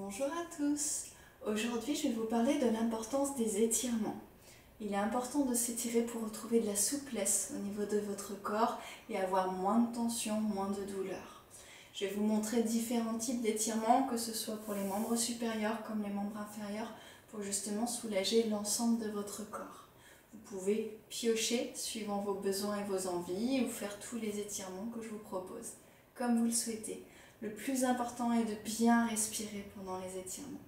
Bonjour à tous. Aujourd'hui, je vais vous parler de l'importance des étirements. Il est important de s'étirer pour retrouver de la souplesse au niveau de votre corps et avoir moins de tension, moins de douleur. Je vais vous montrer différents types d'étirements, que ce soit pour les membres supérieurs comme les membres inférieurs, pour justement soulager l'ensemble de votre corps. Vous pouvez piocher suivant vos besoins et vos envies ou faire tous les étirements que je vous propose, comme vous le souhaitez. Le plus important est de bien respirer pendant les étirements,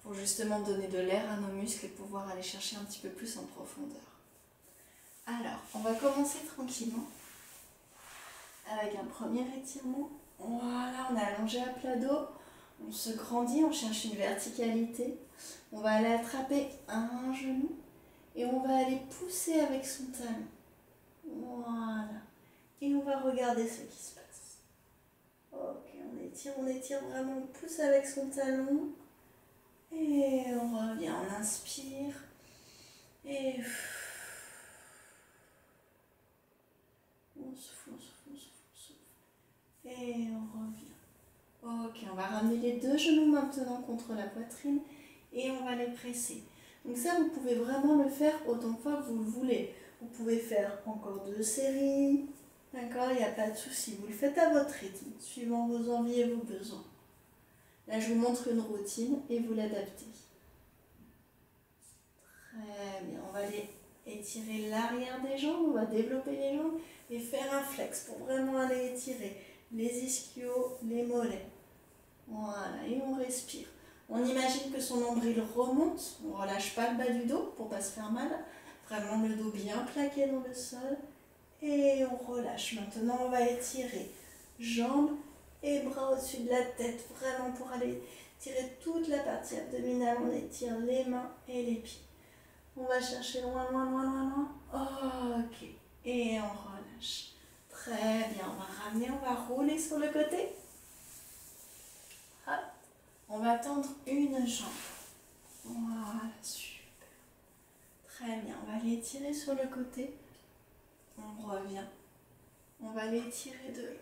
pour justement donner de l'air à nos muscles et pouvoir aller chercher un petit peu plus en profondeur. Alors, on va commencer tranquillement avec un premier étirement. Voilà, on est allongé à plat dos, on se grandit, on cherche une verticalité. On va aller attraper un genou et on va aller pousser avec son talon. Voilà, et on va regarder ce qui se passe. Ok, on étire vraiment, on pousse avec son talon. Et on revient, on inspire. Et on souffle, on souffle, on souffle, on souffle. Et on revient. Ok, on va ramener les deux genoux maintenant contre la poitrine et on va les presser. Donc ça, vous pouvez vraiment le faire autant de fois que vous le voulez. Vous pouvez faire encore 2 séries. D'accord, il n'y a pas de souci. Vous le faites à votre rythme, suivant vos envies et vos besoins. Là, je vous montre une routine et vous l'adaptez. Très bien. On va aller étirer l'arrière des jambes, on va développer les jambes et faire un flex pour vraiment aller étirer les ischios, les mollets. Voilà, et on respire. On imagine que son nombril remonte, on ne relâche pas le bas du dos pour ne pas se faire mal. Vraiment le dos bien plaqué dans le sol. Et on relâche. Maintenant, on va étirer jambes et bras au-dessus de la tête, vraiment pour aller tirer toute la partie abdominale. On étire les mains et les pieds. On va chercher loin, loin, loin, loin, loin. Ok. Et on relâche. Très bien. On va ramener, on va rouler sur le côté. Hop. On va tendre une jambe. Voilà, super. Très bien. On va aller étirer sur le côté. On revient. On va aller étirer de l'autre.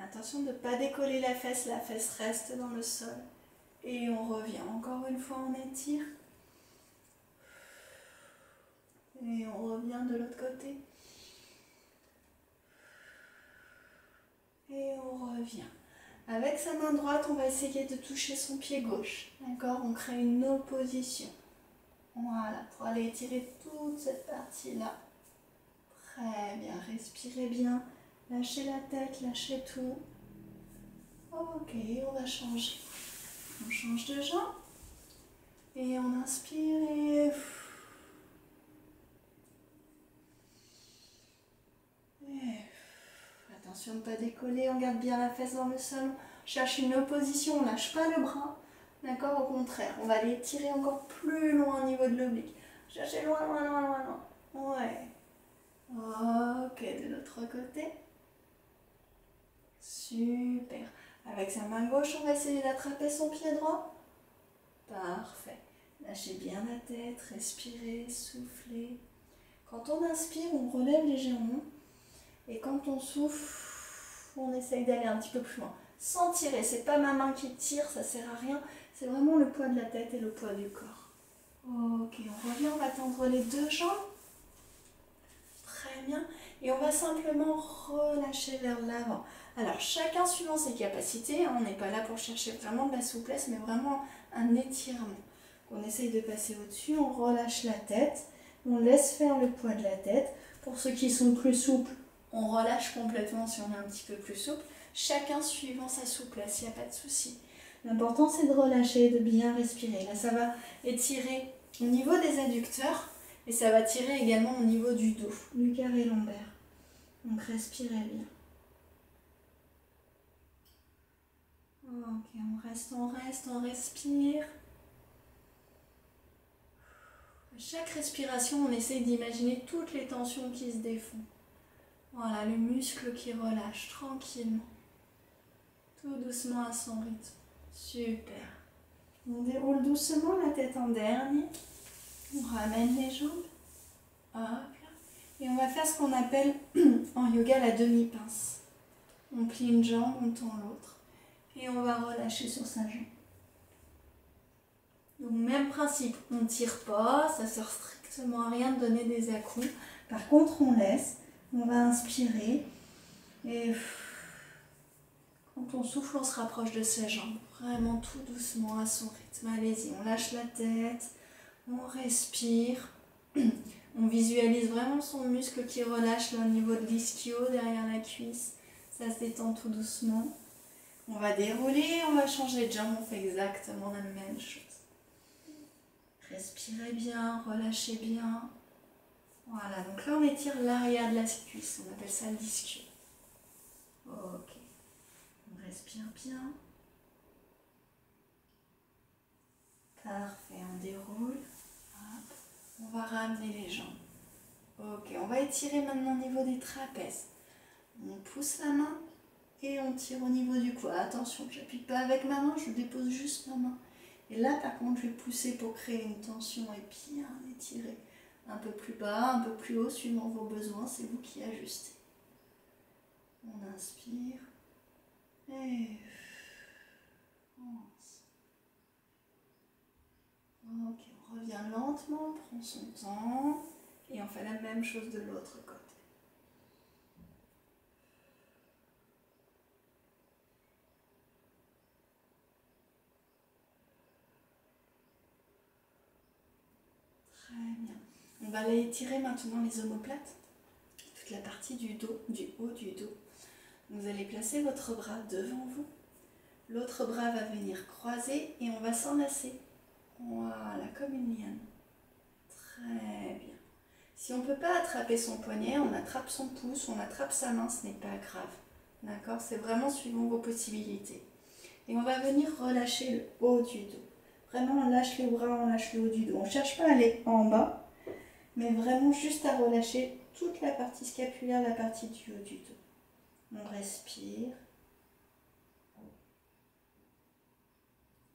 Attention de ne pas décoller la fesse reste dans le sol. Et on revient. Encore une fois, on étire. Et on revient de l'autre côté. Et on revient. Avec sa main droite, on va essayer de toucher son pied gauche. D'accord? On crée une opposition. Voilà, pour aller étirer toute cette partie-là. Très bien, respirez bien. Lâchez la tête, lâchez tout. Ok, on va changer. On change de jambe. Et on inspire et... Attention de ne pas décoller, on garde bien la fesse dans le sol. On cherche une opposition, on ne lâche pas le bras. D'accord? Au contraire, on va aller tirer encore plus loin au niveau de l'oblique. Cherchez loin, loin, loin, loin, loin. Ouais. Ok, de l'autre côté. Super. Avec sa main gauche, on va essayer d'attraper son pied droit. Parfait. Lâchez bien la tête, respirez, soufflez. Quand on inspire, on relève légèrement. Et quand on souffle, on essaye d'aller un petit peu plus loin. Sans tirer, c'est pas ma main qui tire, ça sert à rien. C'est vraiment le poids de la tête et le poids du corps. Ok, on revient, on va tendre les deux jambes. Très bien. Et on va simplement relâcher vers l'avant. Alors, chacun suivant ses capacités, on n'est pas là pour chercher vraiment de la souplesse, mais vraiment un étirement. On essaye de passer au-dessus, on relâche la tête, on laisse faire le poids de la tête. Pour ceux qui sont plus souples, on relâche complètement si on est un petit peu plus souple. Chacun suivant sa souplesse, il n'y a pas de souci. L'important, c'est de relâcher, de bien respirer. Là, ça va étirer au niveau des adducteurs et ça va tirer également au niveau du dos, du carré lombaire. Donc, respirez bien. Ok, on respire. À chaque respiration, on essaye d'imaginer toutes les tensions qui se défont. Voilà, le muscle qui relâche tranquillement. Tout doucement à son rythme. Super. On déroule doucement la tête en dernier. On ramène les jambes. Hop là. Et on va faire ce qu'on appelle en yoga la demi-pince. On plie une jambe, on tend l'autre. Et on va relâcher sur sa jambe. Donc même principe, on ne tire pas, ça ne sert strictement à rien de donner des à-coups. Par contre, on laisse, on va inspirer et quand on souffle, on se rapproche de sa jambe. Vraiment tout doucement à son rythme. Allez-y, on lâche la tête, on respire. On visualise vraiment son muscle qui relâche là, au niveau de l'ischio, derrière la cuisse. Ça se détend tout doucement. On va dérouler, on va changer de jambe, on fait exactement la même chose. Respirez bien, relâchez bien. Voilà, donc là on étire l'arrière de la cuisse, on appelle ça l'ischio. Ok, on respire bien. Parfait, on déroule. Hop. On va ramener les jambes. Ok, on va étirer maintenant au niveau des trapèzes. On pousse la main et on tire au niveau du cou. Attention, je n'appuie pas avec ma main, je dépose juste ma main. Et là, par contre, je vais pousser pour créer une tension et bien étirer. Un peu plus bas, un peu plus haut, suivant vos besoins, c'est vous qui ajustez. On inspire et ok, on revient lentement, on prend son temps et on fait la même chose de l'autre côté. Très bien. On va aller étirer maintenant les omoplates, toute la partie du dos, du haut du dos. Vous allez placer votre bras devant vous. L'autre bras va venir croiser et on va s'enlacer. Voilà, comme une liane. Très bien. Si on ne peut pas attraper son poignet, on attrape son pouce, on attrape sa main, ce n'est pas grave. D'accord? C'est vraiment suivant vos possibilités. Et on va venir relâcher le haut du dos. Vraiment, on lâche les bras, on lâche le haut du dos. On ne cherche pas à aller en bas, mais vraiment juste à relâcher toute la partie scapulaire, la partie du haut du dos. On respire.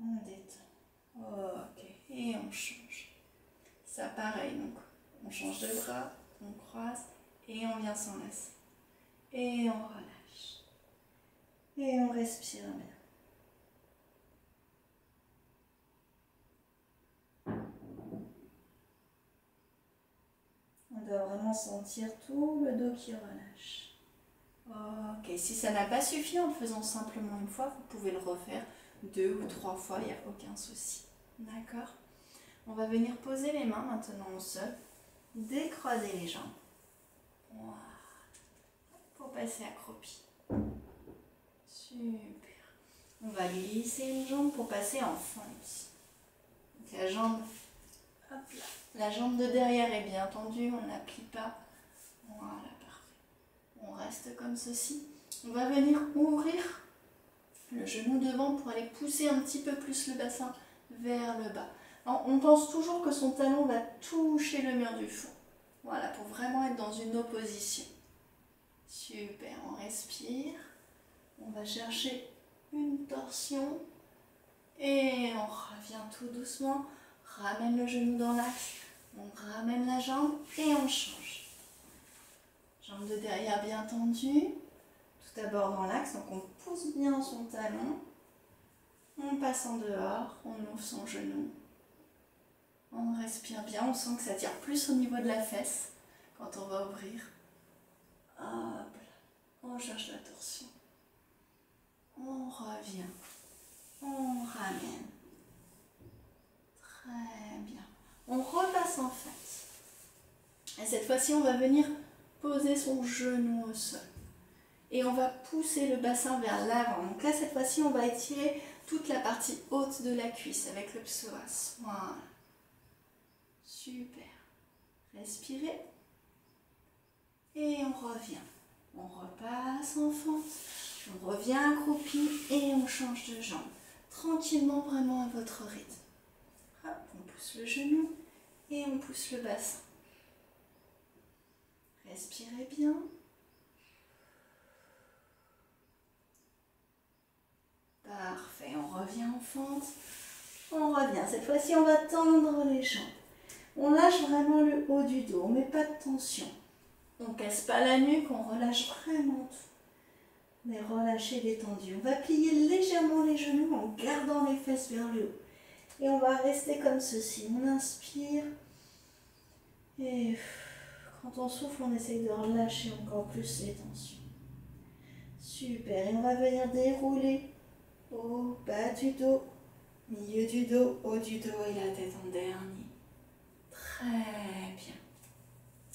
On détend. Ok, et on change. Ça pareil, donc on change de bras, on croise et on vient s'enlacer. Et on relâche. Et on respire bien. On doit vraiment sentir tout le dos qui relâche. Ok, si ça n'a pas suffi en le faisant simplement une fois, vous pouvez le refaire 2 ou 3 fois, il n'y a aucun souci. D'accord? On va venir poser les mains maintenant au sol, décroiser les jambes. Voilà. Pour passer accroupi. Super. On va glisser une jambe pour passer en fente. Donc la jambe, hop là. La jambe de derrière est bien tendue, on n'appuie pas. Voilà, parfait. On reste comme ceci. On va venir ouvrir le genou devant pour aller pousser un petit peu plus le bassin vers le bas. Alors, on pense toujours que son talon va toucher le mur du fond. Voilà, pour vraiment être dans une opposition. Super, on respire. On va chercher une torsion. Et on revient tout doucement. Ramène le genou dans l'axe. On ramène la jambe et on change. Jambe de derrière bien tendue. Tout d'abord dans l'axe, donc on pousse bien son talon. On passe en dehors, on ouvre son genou. On respire bien, on sent que ça tire plus au niveau de la fesse quand on va ouvrir. Hop là, on cherche la torsion. On revient, on ramène. Très bien. On repasse en face. Et cette fois-ci, on va venir poser son genou au sol. Et on va pousser le bassin vers l'avant. Donc là, cette fois-ci, on va étirer toute la partie haute de la cuisse avec le psoas. Voilà. Super. Respirez. Et on revient. On repasse en fente. On revient accroupi et on change de jambe. Tranquillement, vraiment à votre rythme. Hop, on pousse le genou et on pousse le bassin. Respirez bien. Parfait, on revient en fente. On revient. Cette fois-ci, on va tendre les jambes. On lâche vraiment le haut du dos, on ne met pas de tension. On ne casse pas la nuque, on relâche vraiment tout. Mais relâchez détendu. On va plier légèrement les genoux en gardant les fesses vers le haut. Et on va rester comme ceci. On inspire. Et quand on souffle, on essaye de relâcher encore plus les tensions. Super. Et on va venir dérouler au bas du dos, milieu du dos, haut du dos et la tête en dernier. Très bien.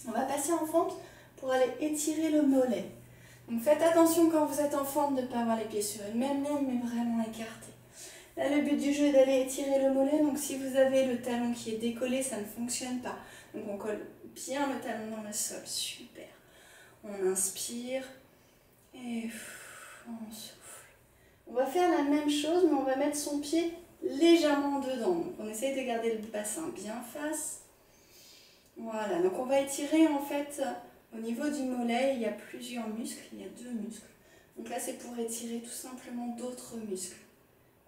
On va passer en fente pour aller étirer le mollet. Donc faites attention quand vous êtes en fente de ne pas avoir les pieds sur une même ligne, mais vraiment écartés. Là, le but du jeu est d'aller étirer le mollet. Donc si vous avez le talon qui est décollé, ça ne fonctionne pas. Donc on colle bien le talon dans le sol. Super. On inspire et on souffle. On va faire la même chose, mais on va mettre son pied légèrement dedans. Donc on essaye de garder le bassin bien face. Voilà, donc on va étirer en fait au niveau du mollet, il y a plusieurs muscles, il y a 2 muscles. Donc là c'est pour étirer tout simplement d'autres muscles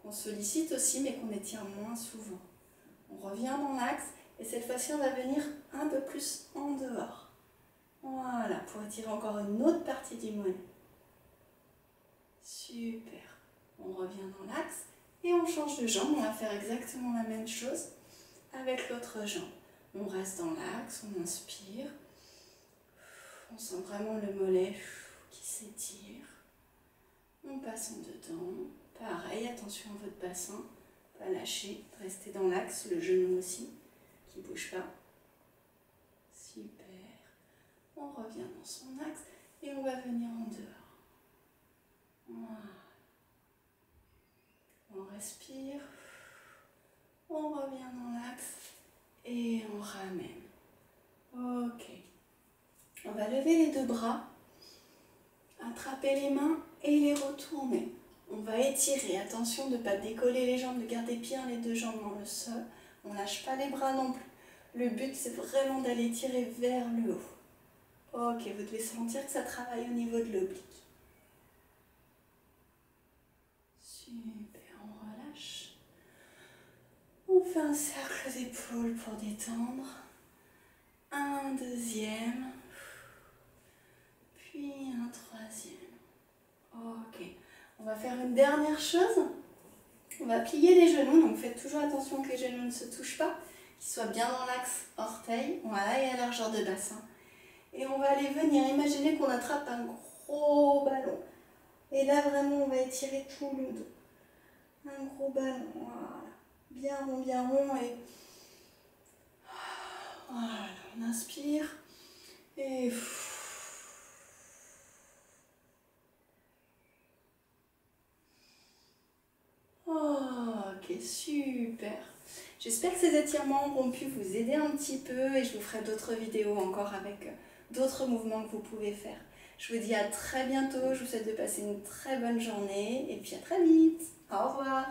qu'on sollicite aussi mais qu'on étire moins souvent. On revient dans l'axe et cette fois-ci on va venir un peu plus en dehors. Voilà, pour étirer encore une autre partie du mollet. Super. On revient dans l'axe et on change de jambe, on va faire exactement la même chose avec l'autre jambe. On reste dans l'axe, on inspire, on sent vraiment le mollet qui s'étire. On passe en dedans, pareil, attention à votre bassin, pas lâcher, restez dans l'axe, le genou aussi, qui ne bouge pas. Super. On revient dans son axe et on va venir en dehors. Voilà. On respire, on revient dans l'axe. Et on ramène. Ok. On va lever les 2 bras, attraper les mains et les retourner. On va étirer. Attention de ne pas décoller les jambes, de garder bien les 2 jambes dans le sol. On ne lâche pas les bras non plus. Le but, c'est vraiment d'aller tirer vers le haut. Ok, vous devez sentir que ça travaille au niveau de l'oblique. Super, on relâche. On fait un cercle d'épaules pour détendre. Un deuxième. Puis un troisième. Ok. On va faire une dernière chose. On va plier les genoux. Donc faites toujours attention que les genoux ne se touchent pas. Qu'ils soient bien dans l'axe orteil. Voilà, et à largeur de bassin. Et on va aller venir. Imaginez qu'on attrape un gros ballon. Et là, vraiment, on va étirer tout le dos. Un gros ballon. Voilà. Bien rond et voilà, on inspire et ok, super. J'espère que ces étirements auront pu vous aider un petit peu et je vous ferai d'autres vidéos encore avec d'autres mouvements que vous pouvez faire. Je vous dis à très bientôt, je vous souhaite de passer une très bonne journée et puis à très vite. Au revoir.